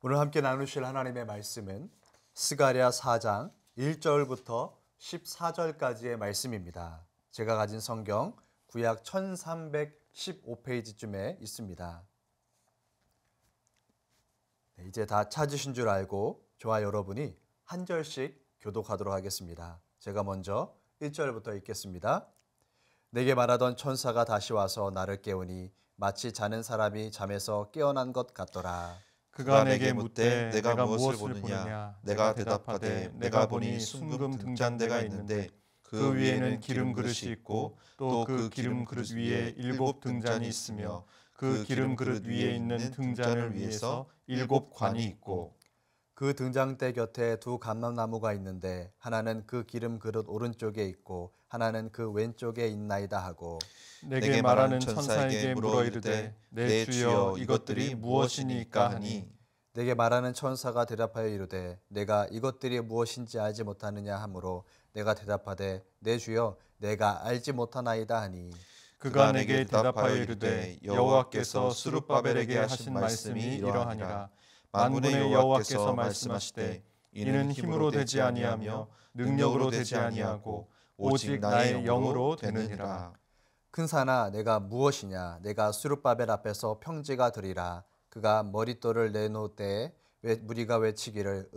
오늘 함께 나누실 하나님의 말씀은 스가랴 4장 1절부터 14절까지의 말씀입니다. 제가 가진 성경 구약 1315페이지쯤에 있습니다. 이제 다 찾으신 줄 알고 저와 여러분이 한 절씩 교독하도록 하겠습니다. 제가 먼저 1절부터 읽겠습니다. 내게 말하던 천사가 다시 와서 나를 깨우니 마치 자는 사람이 잠에서 깨어난 것 같더라. 그가 내게 묻되 내가 무엇을 보느냐? 내가 대답하되 내가 보니 순금 등잔대가 있는데 그 위에는 기름 그릇이 있고 또 그 기름 그릇 위에 7 등잔이 있으며 그 기름 그릇 위에 있는 등잔을 위해서 7 관이 있고 그 등잔대 곁에 2 감람나무가 있는데 하나는 그 기름 그릇 오른쪽에 있고 하나는 그 왼쪽에 있나이다 하고 내게 말하는 천사에게 물어 이르되 내 주여 이것들이 무엇이니까 하니 내게 말하는 천사가 대답하여 이르되 내가 이것들이 무엇인지 알지 못하느냐 하므로 내가 대답하되 내 주여 내가 알지 못하나이다 하니 그가 내게 대답하여 이르되 여호와께서 스룹바벨에게 하신 말씀이 이러하니라. 만군의 여호와께서 말씀하시되 이는 힘으로 되지 아니하며 능력으로 되지 아니하고 오직 나의 영으로 되느니라. 큰 산아 내가 무엇이냐 내가 스룹바벨 앞에서 평지가 되리라. 그가 머릿돌을 내놓을 때에 무리가 외치기를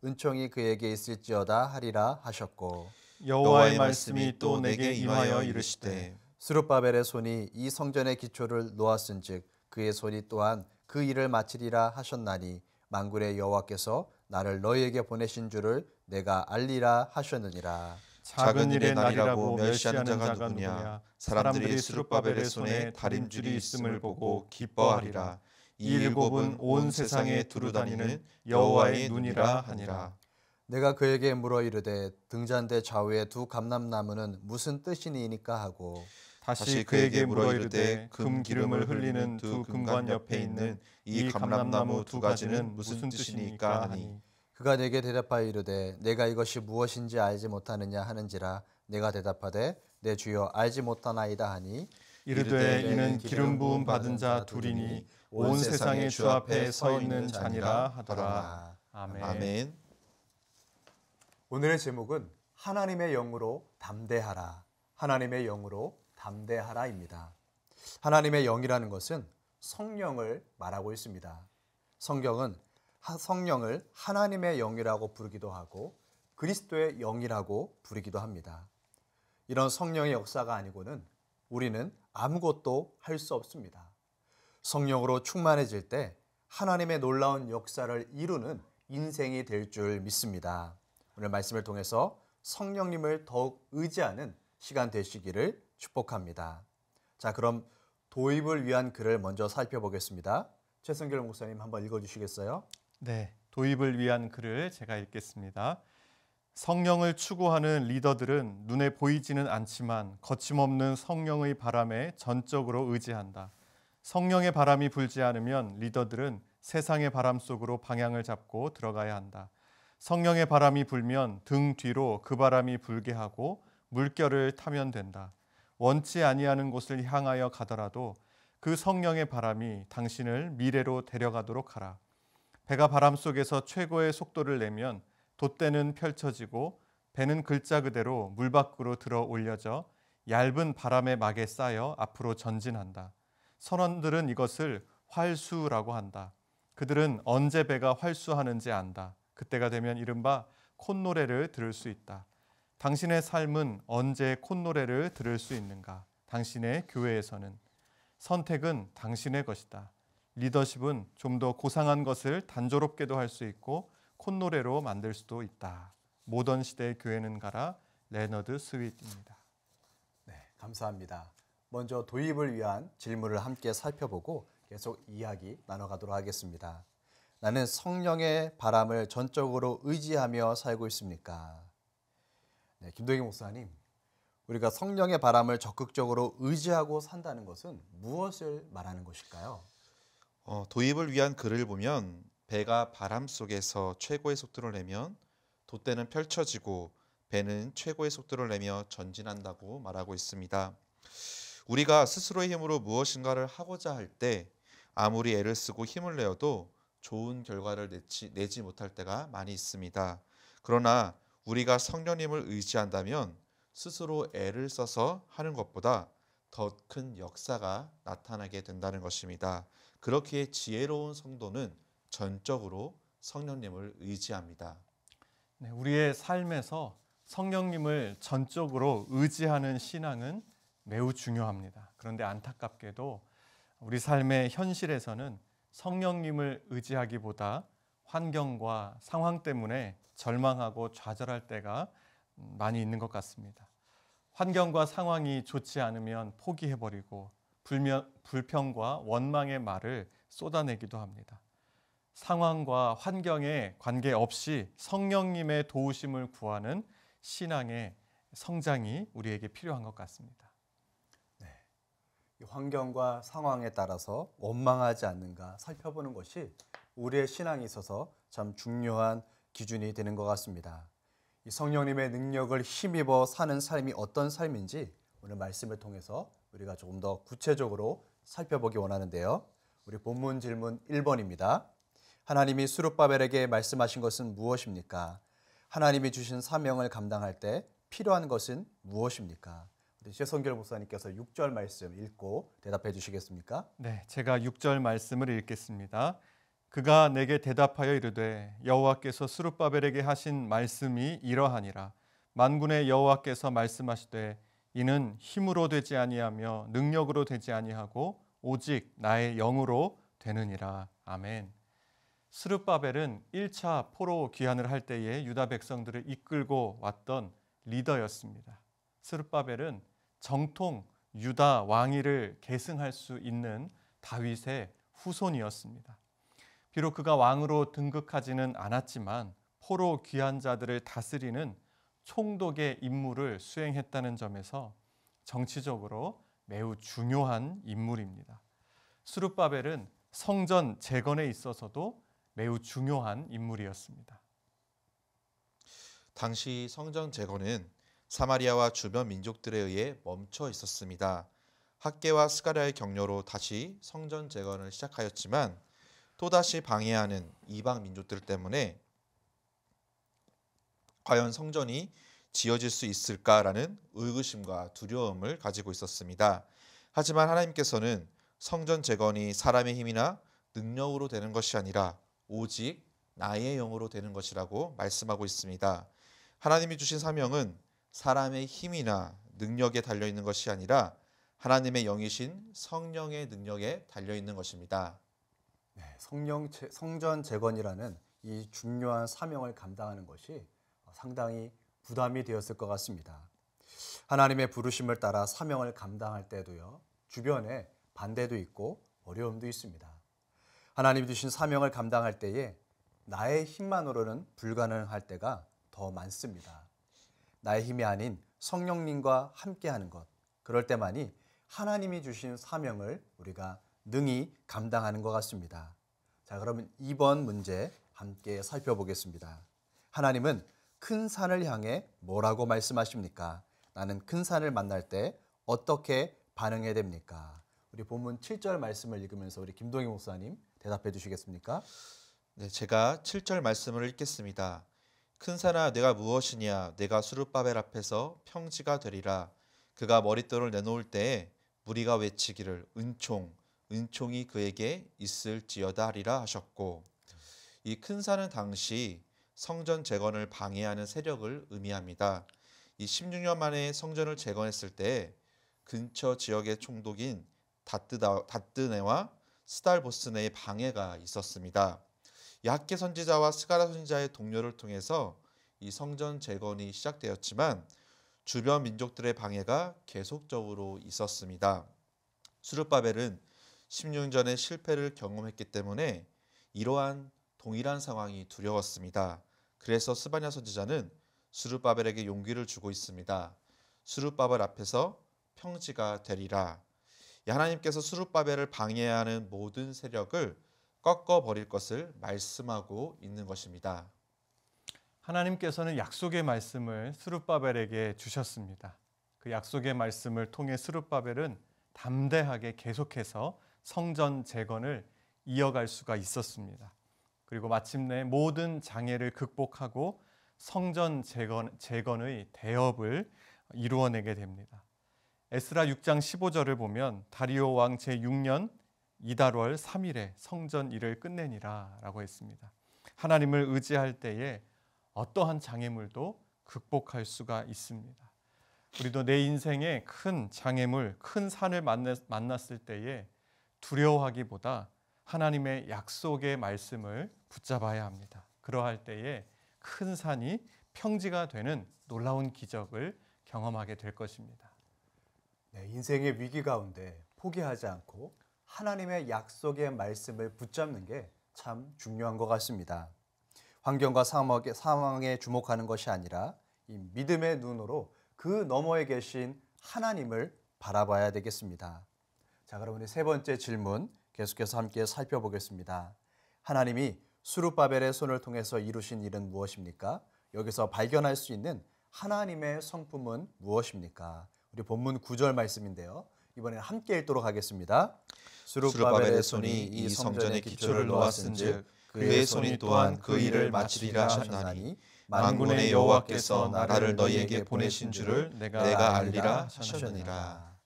은총이 그에게 있을지어다 하리라 하셨고 여호와의 말씀이 또 내게 임하여 이르시되 스룹바벨의 손이 이 성전의 기초를 놓았은즉 그의 손이 또한 그 일을 마치리라 하셨나니 만군의 여호와께서 나를 너희에게 보내신 줄을 내가 알리라 하셨느니라. 작은 일의 날이라고 멸시하는 자가 누구냐? 사람들이 스룹바벨의 손에 다림줄이 있음을 보고 기뻐하리라. 이 7은 온 세상에 두루다니는 여호와의 눈이라 하니라. 내가 그에게 물어 이르되 등잔대 좌우에 2 감람나무는 무슨 뜻이니까 하고 다시 그에게 물어 이르되 금 기름을 흘리는 2 금관 옆에 있는 이 감람나무 2가지는 무슨 뜻이니까 하니 그가 내게 대답하여 이르되 내가 이것이 무엇인지 알지 못하느냐 하는지라 내가 대답하되 내 주여 알지 못하나이다 하니 이르되 이는 기름 부음 받은 자 둘이니 온 세상의 주 앞에 서 있는 자니라 하더라. 아멘. 오늘의 제목은 하나님의 영으로 담대하라. 하나님의 영으로 담대하라입니다. 하나님의 영이라는 것은 성령을 말하고 있습니다. 성경은 성령을 하나님의 영이라고 부르기도 하고 그리스도의 영이라고 부르기도 합니다. 이런 성령의 역사가 아니고는 우리는 아무것도 할 수 없습니다. 성령으로 충만해질 때 하나님의 놀라운 역사를 이루는 인생이 될 줄 믿습니다. 오늘 말씀을 통해서 성령님을 더욱 의지하는 시간 되시기를 축복합니다. 자, 그럼 도입을 위한 글을 먼저 살펴보겠습니다. 최승결 목사님 한번 읽어주시겠어요? 네, 도입을 위한 글을 제가 읽겠습니다. 성령을 추구하는 리더들은 눈에 보이지는 않지만 거침없는 성령의 바람에 전적으로 의지한다. 성령의 바람이 불지 않으면 리더들은 세상의 바람 속으로 방향을 잡고 들어가야 한다. 성령의 바람이 불면 등 뒤로 그 바람이 불게 하고 물결을 타면 된다. 원치 아니하는 곳을 향하여 가더라도 그 성령의 바람이 당신을 미래로 데려가도록 하라. 배가 바람 속에서 최고의 속도를 내면 돛대는 펼쳐지고 배는 글자 그대로 물 밖으로 들어 올려져 얇은 바람의 막에 쌓여 앞으로 전진한다. 선원들은 이것을 활수라고 한다. 그들은 언제 배가 활수하는지 안다. 그때가 되면 이른바 콧노래를 들을 수 있다. 당신의 삶은 언제 콧노래를 들을 수 있는가? 당신의 교회에서는. 선택은 당신의 것이다. 리더십은 좀 더 고상한 것을 단조롭게도 할 수 있고 콧노래로 만들 수도 있다. 모던 시대의 교회는 가라. 레너드 스윗입니다. 네, 감사합니다. 먼저 도입을 위한 질문을 함께 살펴보고 계속 이야기 나눠가도록 하겠습니다. 나는 성령의 바람을 전적으로 의지하며 살고 있습니까? 네, 김도희 목사님, 우리가 성령의 바람을 적극적으로 의지하고 산다는 것은 무엇을 말하는 것일까요? 도입을 위한 글을 보면 배가 바람 속에서 최고의 속도를 내면 돛대는 펼쳐지고 배는 최고의 속도를 내며 전진한다고 말하고 있습니다. 우리가 스스로의 힘으로 무엇인가를 하고자 할 때 아무리 애를 쓰고 힘을 내어도 좋은 결과를 내지 못할 때가 많이 있습니다. 그러나 우리가 성령님을 의지한다면 스스로 애를 써서 하는 것보다 더 큰 역사가 나타나게 된다는 것입니다. 그렇기에 지혜로운 성도는 전적으로 성령님을 의지합니다. 네, 우리의 삶에서 성령님을 전적으로 의지하는 신앙은 매우 중요합니다. 그런데 안타깝게도 우리 삶의 현실에서는 성령님을 의지하기보다 환경과 상황 때문에 절망하고 좌절할 때가 많이 있는 것 같습니다. 환경과 상황이 좋지 않으면 포기해버리고 불평과 원망의 말을 쏟아내기도 합니다. 상황과 환경에 관계없이 성령님의 도우심을 구하는 신앙의 성장이 우리에게 필요한 것 같습니다. 이 환경과 상황에 따라서 원망하지 않는가 살펴보는 것이 우리의 신앙에 있어서 참 중요한 기준이 되는 것 같습니다. 이 성령님의 능력을 힘입어 사는 삶이 어떤 삶인지 오늘 말씀을 통해서 우리가 조금 더 구체적으로 살펴보기 원하는데요. 우리 본문 질문 1번입니다. 하나님이 스룹바벨에게 말씀하신 것은 무엇입니까? 하나님이 주신 사명을 감당할 때 필요한 것은 무엇입니까? 우리 최성결 목사님께서 6절 말씀 읽고 대답해 주시겠습니까? 네, 제가 6절 말씀을 읽겠습니다. 그가 내게 대답하여 이르되 여호와께서 스룹바벨에게 하신 말씀이 이러하니라. 만군의 여호와께서 말씀하시되 이는 힘으로 되지 아니하며 능력으로 되지 아니하고 오직 나의 영으로 되느니라. 아멘. 스룹바벨은 1차 포로 귀환을 할 때에 유다 백성들을 이끌고 왔던 리더였습니다. 스룹바벨은 정통 유다 왕위를 계승할 수 있는 다윗의 후손이었습니다. 비록 그가 왕으로 등극하지는 않았지만 포로 귀환자들을 다스리는 총독의 임무를 수행했다는 점에서 정치적으로 매우 중요한 인물입니다. 스룹바벨은 성전 재건에 있어서도 매우 중요한 인물이었습니다. 당시 성전 재건은 사마리아와 주변 민족들에 의해 멈춰 있었습니다. 학개와 스가랴의 격려로 다시 성전 재건을 시작하였지만 또다시 방해하는 이방 민족들 때문에 과연 성전이 지어질 수 있을까라는 의구심과 두려움을 가지고 있었습니다. 하지만 하나님께서는 성전 재건이 사람의 힘이나 능력으로 되는 것이 아니라 오직 나의 영으로 되는 것이라고 말씀하고 있습니다. 하나님이 주신 사명은 사람의 힘이나 능력에 달려있는 것이 아니라 하나님의 영이신 성령의 능력에 달려있는 것입니다. 네, 성전 재건이라는 이 중요한 사명을 감당하는 것이 상당히 부담이 되었을 것 같습니다. 하나님의 부르심을 따라 사명을 감당할 때도요, 주변에 반대도 있고 어려움도 있습니다. 하나님이 주신 사명을 감당할 때에 나의 힘만으로는 불가능할 때가 더 많습니다. 나의 힘이 아닌 성령님과 함께하는 것, 그럴 때만이 하나님이 주신 사명을 우리가 능히 감당하는 것 같습니다. 자, 그러면 2번 문제 함께 살펴보겠습니다. 하나님은 큰 산을 향해 뭐라고 말씀하십니까? 나는 큰 산을 만날 때 어떻게 반응해야 됩니까? 우리 본문 7절 말씀을 읽으면서 우리 김동희 목사님 대답해 주시겠습니까? 네, 제가 7절 말씀을 읽겠습니다. 큰 산아 내가 무엇이냐 내가 스룹바벨 앞에서 평지가 되리라. 그가 머릿돌을 내놓을 때에 무리가 외치기를 은총이 그에게 있을지어다 하리라 하셨고, 이 큰 산은 당시 성전 재건을 방해하는 세력을 의미합니다. 이 16년 만에 성전을 재건했을 때 근처 지역의 총독인 다뜨네와 스달보스네의 방해가 있었습니다. 이 학개 선지자와 스가랴 선지자의 동료를 통해서 이 성전 재건이 시작되었지만 주변 민족들의 방해가 계속적으로 있었습니다. 스룹바벨은 16년 전에 실패를 경험했기 때문에 이러한 동일한 상황이 두려웠습니다. 그래서 스바냐 선지자는 스룹바벨에게 용기를 주고 있습니다. 스룹바벨 앞에서 평지가 되리라. 하나님께서 스룹바벨을 방해하는 모든 세력을 꺾어버릴 것을 말씀하고 있는 것입니다. 하나님께서는 약속의 말씀을 스룹바벨에게 주셨습니다. 그 약속의 말씀을 통해 스룹바벨은 담대하게 계속해서 성전 재건을 이어갈 수가 있었습니다. 그리고 마침내 모든 장애를 극복하고 성전 재건의 대업을 이루어내게 됩니다. 에스라 6장 15절을 보면 다리오 왕 제6년 이달월 3일에 성전 일을 끝내니라 라고 했습니다. 하나님을 의지할 때에 어떠한 장애물도 극복할 수가 있습니다. 우리도 내 인생에 큰 장애물, 큰 산을 만났을 때에 두려워하기보다 하나님의 약속의 말씀을 붙잡아야 합니다. 그러할 때에 큰 산이 평지가 되는 놀라운 기적을 경험하게 될 것입니다. 네, 인생의 위기 가운데 포기하지 않고 하나님의 약속의 말씀을 붙잡는 게 참 중요한 것 같습니다. 환경과 상황에 주목하는 것이 아니라 이 믿음의 눈으로 그 너머에 계신 하나님을 바라봐야 되겠습니다. 자, 그러면 세 번째 질문 계속해서 함께 살펴보겠습니다. 하나님이 스룹바벨의 손을 통해서 이루신 일은 무엇입니까? 여기서 발견할 수 있는 하나님의 성품은 무엇입니까? 우리 본문 9절 말씀인데요. 이번에는 함께 읽도록 하겠습니다. 스룹바벨의 손이 이 성전의 기초를 놓았은즉 그의 손이 또한 그 일을 마치리라 하셨나니 만군의 여호와께서 나를 너희에게 보내신 줄을 내가 알리라 하셨느니라.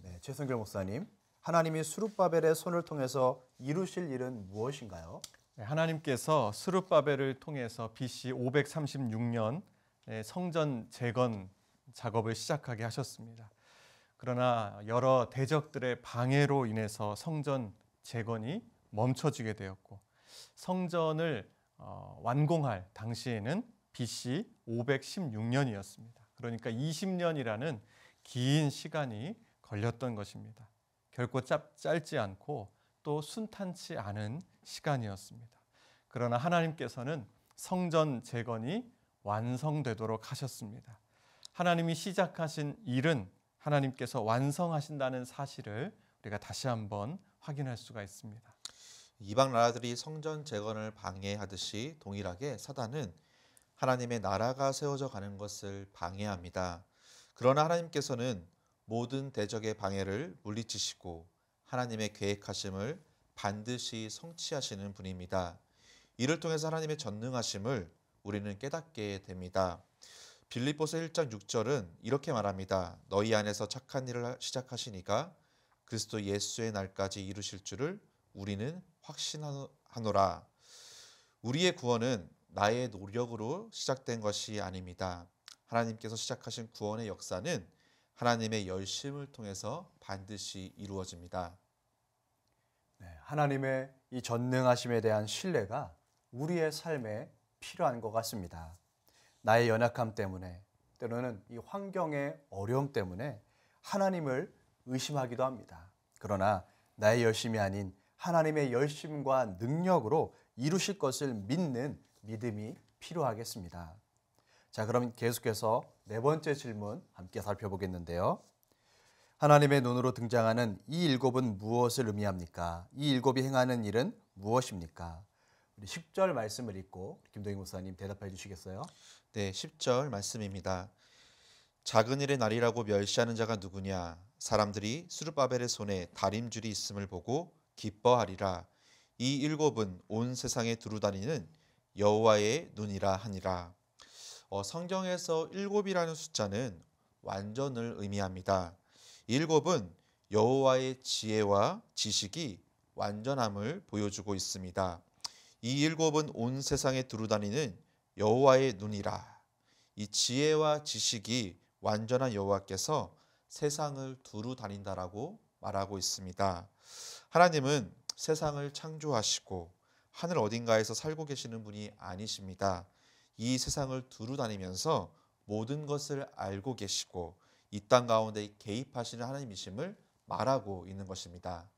네, 최성길 목사님, 하나님이 스룹바벨의 손을 통해서 이루실 일은 무엇인가요? 하나님께서 스룹바벨을 통해서 BC 536년 성전 재건 작업을 시작하게 하셨습니다. 그러나 여러 대적들의 방해로 인해서 성전 재건이 멈춰지게 되었고 성전을 완공할 당시에는 BC 516년이었습니다. 그러니까 20년이라는 긴 시간이 걸렸던 것입니다. 결코 짧지 않고 또 순탄치 않은 시간이었습니다. 그러나 하나님께서는 성전 재건이 완성되도록 하셨습니다. 하나님이 시작하신 일은 하나님께서 완성하신다는 사실을 우리가 다시 한번 확인할 수가 있습니다. 이방 나라들이 성전 재건을 방해하듯이 동일하게 사단은 하나님의 나라가 세워져 가는 것을 방해합니다. 그러나 하나님께서는 모든 대적의 방해를 물리치시고 하나님의 계획하심을 반드시 성취하시는 분입니다. 이를 통해서 하나님의 전능하심을 우리는 깨닫게 됩니다. 빌립보서 1장 6절은 이렇게 말합니다. 너희 안에서 착한 일을 시작하시니까 그리스도 예수의 날까지 이루실 줄을 우리는 확신하노라. 우리의 구원은 나의 노력으로 시작된 것이 아닙니다. 하나님께서 시작하신 구원의 역사는 하나님의 열심을 통해서 반드시 이루어집니다. 네, 하나님의 이 전능하심에 대한 신뢰가 우리의 삶에 필요한 것 같습니다. 나의 연약함 때문에 때로는 이 환경의 어려움 때문에 하나님을 의심하기도 합니다. 그러나 나의 열심이 아닌 하나님의 열심과 능력으로 이루실 것을 믿는 믿음이 필요하겠습니다. 자, 그럼 계속해서 네 번째 질문 함께 살펴보겠는데요. 하나님의 눈으로 등장하는 이 일곱은 무엇을 의미합니까? 이 일곱이 행하는 일은 무엇입니까? 우리 10절 말씀을 읽고 김동희 목사님 대답해 주시겠어요? 네, 10절 말씀입니다. 작은 일의 날이라고 멸시하는 자가 누구냐? 사람들이 스룹바벨의 손에 다림줄이 있음을 보고 기뻐하리라. 이 일곱은 온 세상에 두루다니는 여호와의 눈이라 하니라. 성경에서 일곱이라는 숫자는 완전을 의미합니다. 일곱은 여호와의 지혜와 지식이 완전함을 보여주고 있습니다. 이 일곱은 온 세상에 두루다니는 여호와의 눈이라. 이 지혜와 지식이 완전한 여호와께서 세상을 두루 다닌다라고 말하고 있습니다. 하나님은 세상을 창조하시고 하늘 어딘가에서 살고 계시는 분이 아니십니다. 이 세상을 두루 다니면서 모든 것을 알고 계시고 이 땅 가운데 개입하시는 하나님이심을 말하고 있는 것입니다.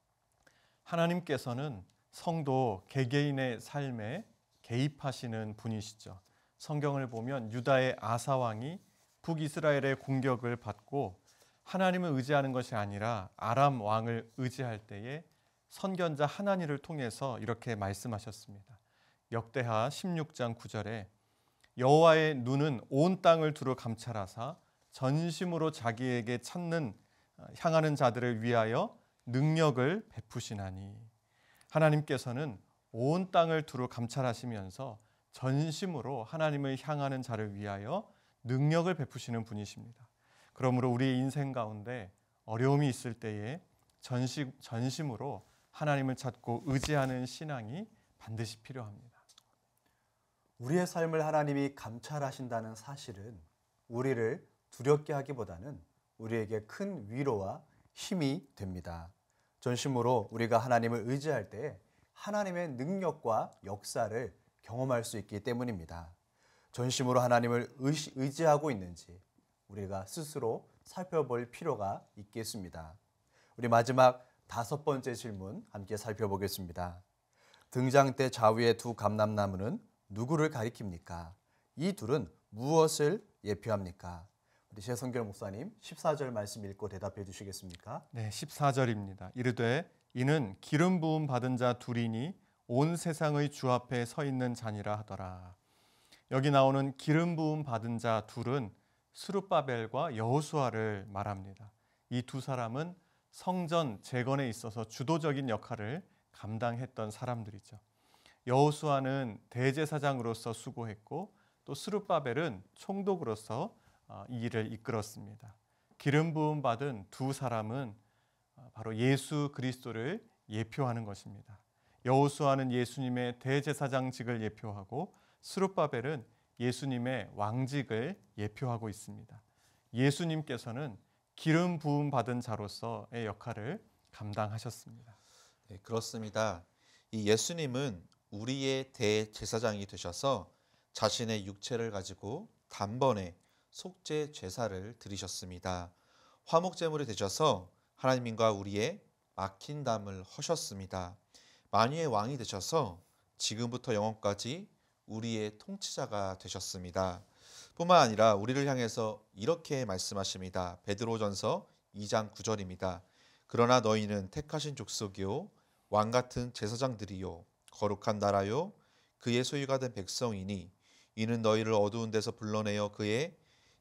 하나님께서는 성도 개개인의 삶에 개입하시는 분이시죠. 성경을 보면 유다의 아사 왕이 북이스라엘의 공격을 받고 하나님을 의지하는 것이 아니라 아람 왕을 의지할 때에 선견자 하나니를 통해서 이렇게 말씀하셨습니다. 역대하 16장 9절에 여호와의 눈은 온 땅을 두루 감찰하사 전심으로 자기에게 향하는 자들을 위하여 능력을 베푸시나니. 하나님께서는 온 땅을 두루 감찰하시면서 전심으로 하나님을 향하는 자를 위하여 능력을 베푸시는 분이십니다. 그러므로 우리의 인생 가운데 어려움이 있을 때에 전심으로 하나님을 찾고 의지하는 신앙이 반드시 필요합니다. 우리의 삶을 하나님이 감찰하신다는 사실은 우리를 두렵게 하기보다는 우리에게 큰 위로와 힘이 됩니다. 전심으로 우리가 하나님을 의지할 때 하나님의 능력과 역사를 경험할 수 있기 때문입니다. 전심으로 하나님을 의지하고 있는지 우리가 스스로 살펴볼 필요가 있겠습니다. 우리 마지막 5번째 질문 함께 살펴보겠습니다. 등장대 좌우의 두 감람나무는 누구를 가리킵니까? 이 둘은 무엇을 예표합니까? 우리 최성결 목사님 14절 말씀 읽고 대답해 주시겠습니까? 네, 14절입니다. 이르되 이는 기름 부음 받은 자 둘이니 온 세상의 주 앞에 서 있는 자니라 하더라. 여기 나오는 기름 부음 받은 자 둘은 스룹바벨과 여호수아를 말합니다. 이 두 사람은 성전 재건에 있어서 주도적인 역할을 감당했던 사람들이죠. 여호수아는 대제사장으로서 수고했고 또 스룹바벨은 총독으로서 이 일을 이끌었습니다. 기름 부음 받은 두 사람은 바로 예수 그리스도를 예표하는 것입니다. 여호수아는 예수님의 대제사장직을 예표하고 스룹바벨은 예수님의 왕직을 예표하고 있습니다. 예수님께서는 기름 부음 받은 자로서의 역할을 감당하셨습니다. 네, 그렇습니다. 이 예수님은 우리의 대제사장이 되셔서 자신의 육체를 가지고 단번에 속죄 제사를 드리셨습니다. 화목제물이 되셔서 하나님과 우리의 막힌 담을 허셨습니다. 만유의 왕이 되셔서 지금부터 영원까지 우리의 통치자가 되셨습니다. 뿐만 아니라 우리를 향해서 이렇게 말씀하십니다. 베드로전서 2장 9절입니다. 그러나 너희는 택하신 족속이요 왕같은 제사장들이요 거룩한 나라요 그의 소유가 된 백성이니 이는 너희를 어두운 데서 불러내어 그의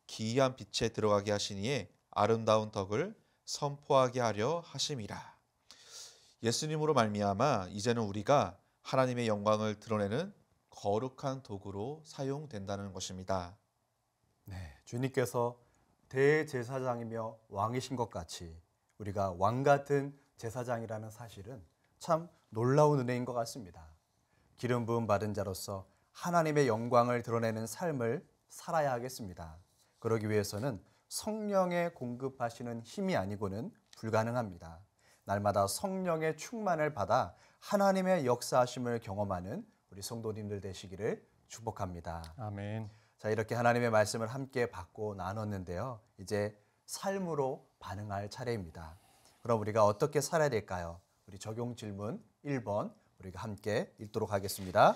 기이한 빛에 들어가게 하시니에 아름다운 덕을 선포하게 하려 하심이라. 예수님으로 말미암아 이제는 우리가 하나님의 영광을 드러내는 거룩한 도구로 사용된다는 것입니다. 네, 주님께서 대제사장이며 왕이신 것 같이 우리가 왕 같은 제사장이라는 사실은 참 놀라운 은혜인 것 같습니다. 기름 부음 받은 자로서 하나님의 영광을 드러내는 삶을 살아야 하겠습니다. 그러기 위해서는 성령의 공급하시는 힘이 아니고는 불가능합니다. 날마다 성령의 충만을 받아 하나님의 역사하심을 경험하는 우리 성도님들 되시기를 축복합니다. 아멘. 자, 이렇게 하나님의 말씀을 함께 받고 나눴는데요. 이제 삶으로 반응할 차례입니다. 그럼 우리가 어떻게 살아야 될까요? 우리 적용 질문 1번 우리가 함께 읽도록 하겠습니다.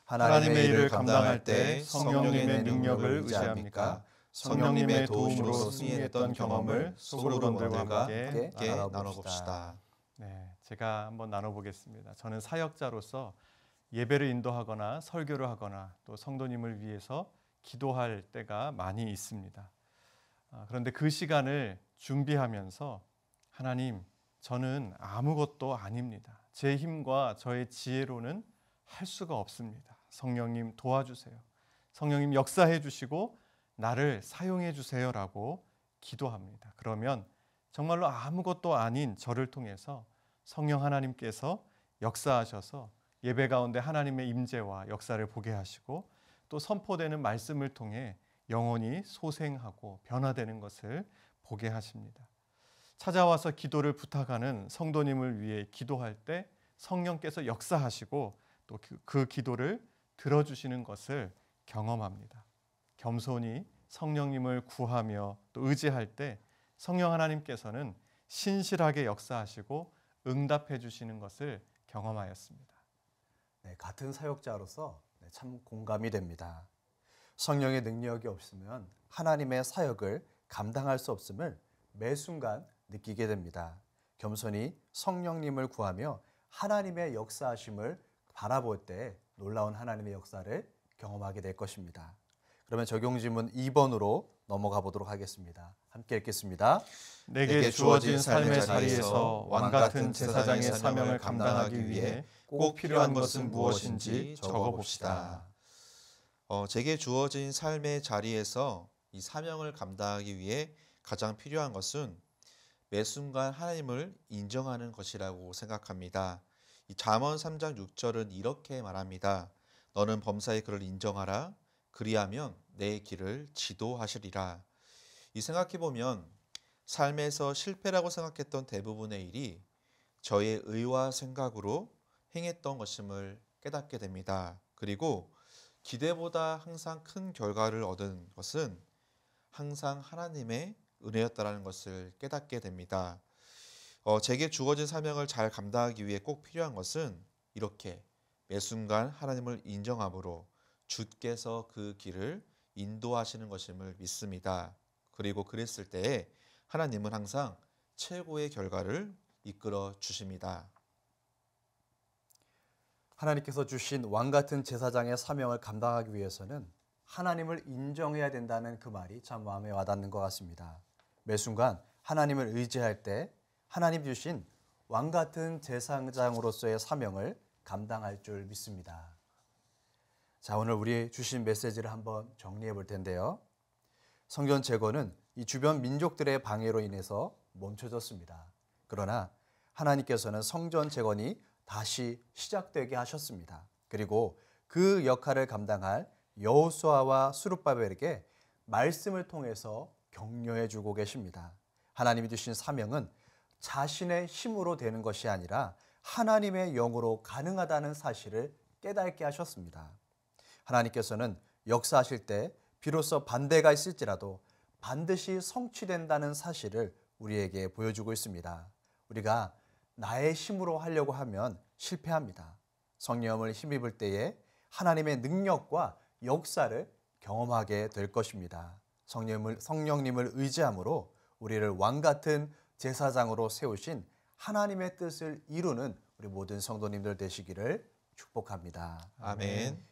하나님의 일을 감당할 때 성령님의 능력을 의지합니까? 성령님의 도움으로 승리했던 경험을 소그룹원들과 함께 나눠봅시다. 네, 제가 한번 나눠보겠습니다. 저는 사역자로서 예배를 인도하거나 설교를 하거나 또 성도님을 위해서 기도할 때가 많이 있습니다. 그런데 그 시간을 준비하면서 하나님, 저는 아무것도 아닙니다. 제 힘과 저의 지혜로는 할 수가 없습니다. 성령님 도와주세요. 성령님 역사해 주시고 나를 사용해 주세요라고 기도합니다. 그러면 정말로 아무것도 아닌 저를 통해서 성령 하나님께서 역사하셔서 예배 가운데 하나님의 임재와 역사를 보게 하시고 또 선포되는 말씀을 통해 영혼이 소생하고 변화되는 것을 보게 하십니다. 찾아와서 기도를 부탁하는 성도님을 위해 기도할 때 성령께서 역사하시고 또 그 기도를 들어주시는 것을 경험합니다. 겸손히 성령님을 구하며 또 의지할 때 성령 하나님께서는 신실하게 역사하시고 응답해 주시는 것을 경험하였습니다. 네, 같은 사역자로서 참 공감이 됩니다. 성령의 능력이 없으면 하나님의 사역을 감당할 수 없음을 매 순간 느끼게 됩니다. 겸손히 성령님을 구하며 하나님의 역사하심을 바라볼 때 놀라운 하나님의 역사를 경험하게 될 것입니다. 그러면 적용 질문 2번으로 넘어가 보도록 하겠습니다. 함께 읽겠습니다. 내게 주어진 삶의 자리에서 왕같은 제사장의 사명을 감당하기 위해 꼭 필요한 것은 무엇인지 적어봅시다. 제게 주어진 삶의 자리에서 이 사명을 감당하기 위해 가장 필요한 것은 매 순간 하나님을 인정하는 것이라고 생각합니다. 이 잠언 3장 6절은 이렇게 말합니다. 너는 범사의 그를 인정하라. 그리하면 내 길을 지도하시리라. 이 생각해보면 삶에서 실패라고 생각했던 대부분의 일이 저의 의와 생각으로 행했던 것임을 깨닫게 됩니다. 그리고 기대보다 항상 큰 결과를 얻은 것은 항상 하나님의 은혜였다라는 것을 깨닫게 됩니다. 제게 주어진 사명을 잘 감당하기 위해 꼭 필요한 것은 이렇게 매 순간 하나님을 인정함으로 주께서 그 길을 인도하시는 것임을 믿습니다. 그리고 그랬을 때에 하나님은 항상 최고의 결과를 이끌어 주십니다. 하나님께서 주신 왕같은 제사장의 사명을 감당하기 위해서는 하나님을 인정해야 된다는 그 말이 참 마음에 와닿는 것 같습니다. 매 순간 하나님을 의지할 때 하나님 주신 왕같은 제사장으로서의 사명을 감당할 줄 믿습니다. 자, 오늘 우리 주신 메시지를 한번 정리해 볼 텐데요. 성전 재건은 이 주변 민족들의 방해로 인해서 멈춰졌습니다. 그러나 하나님께서는 성전 재건이 다시 시작되게 하셨습니다. 그리고 그 역할을 감당할 여호수아와 스룹바벨에게 말씀을 통해서 격려해 주고 계십니다. 하나님이 주신 사명은 자신의 힘으로 되는 것이 아니라 하나님의 영으로 가능하다는 사실을 깨닫게 하셨습니다. 하나님께서는 역사하실 때 비로소 반대가 있을지라도 반드시 성취된다는 사실을 우리에게 보여주고 있습니다. 우리가 나의 힘으로 하려고 하면 실패합니다. 성령을 힘입을 때에 하나님의 능력과 역사를 경험하게 될 것입니다. 성령님을 의지함으로 우리를 왕같은 제사장으로 세우신 하나님의 뜻을 이루는 우리 모든 성도님들 되시기를 축복합니다. 아멘.